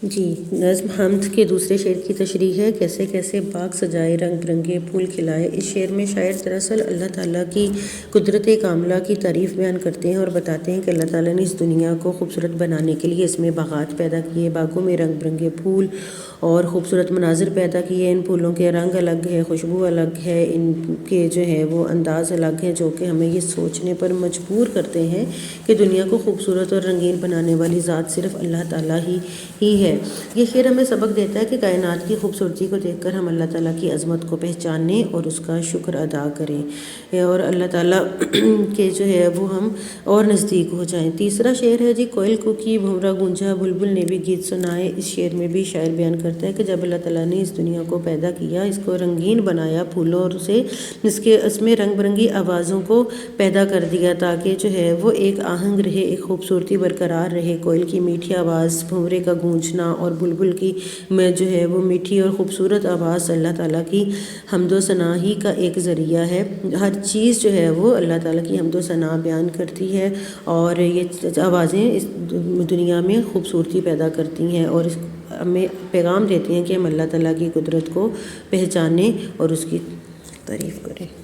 جی، نظم حمد کے دوسرے شعر کی تشریح ہے۔ کیسے کیسے باغ سجائے، رنگ برنگے پھول کھلائے۔ اس شعر میں شاعر دراصل اللہ تعالیٰ کی قدرت کاملہ کی تعریف بیان کرتے ہیں اور بتاتے ہیں کہ اللہ تعالیٰ نے اس دنیا کو خوبصورت بنانے کے لیے اس میں باغات پیدا کیے، باغوں میں رنگ برنگے پھول اور خوبصورت مناظر پیدا کیے۔ ان پھولوں کے رنگ الگ ہے، خوشبو الگ ہے، ان کے جو ہے وہ انداز الگ ہے، جو کہ ہمیں یہ سوچنے پر مجبور کرتے ہیں کہ دنیا کو خوبصورت اور رنگین بنانے والی ذات صرف اللہ تعالیٰ ہی ہے۔ یہ شعر ہمیں سبق دیتا ہے کہ کائنات کی خوبصورتی کو دیکھ کر ہم اللہ تعالیٰ کی عظمت کو پہچانیں اور اس کا شکر ادا کریں اور اللہ تعالیٰ کے جو ہے وہ ہم اور نزدیک ہو جائیں۔ تیسرا شعر ہے جی، کوئل کوکی بھنورا گونجا بلبل نے بھی گیت سنائے۔ اس شعر میں بھی شاعر بیان کرتا ہے کہ جب اللہ تعالیٰ نے اس دنیا کو پیدا کیا، اس کو رنگین بنایا پھولوں سے، اس میں رنگ برنگی آوازوں کو پیدا کر دیا تاکہ جو ہے وہ ایک آہنگ رہے، ایک خوبصورتی برقرار رہے۔ کوئل کی میٹھی آواز، بھنورے کا گونجنا اور بلبل کی میں جو ہے وہ میٹھی اور خوبصورت آواز اللہ تعالیٰ کی حمد و ثنا ہی کا ایک ذریعہ ہے۔ ہر چیز جو ہے وہ اللہ تعالیٰ کی حمد و ثنا بیان کرتی ہے اور یہ آوازیں اس دنیا میں خوبصورتی پیدا کرتی ہیں اور ہمیں پیغام دیتی ہیں کہ ہم اللہ تعالیٰ کی قدرت کو پہچانیں اور اس کی تعریف کریں۔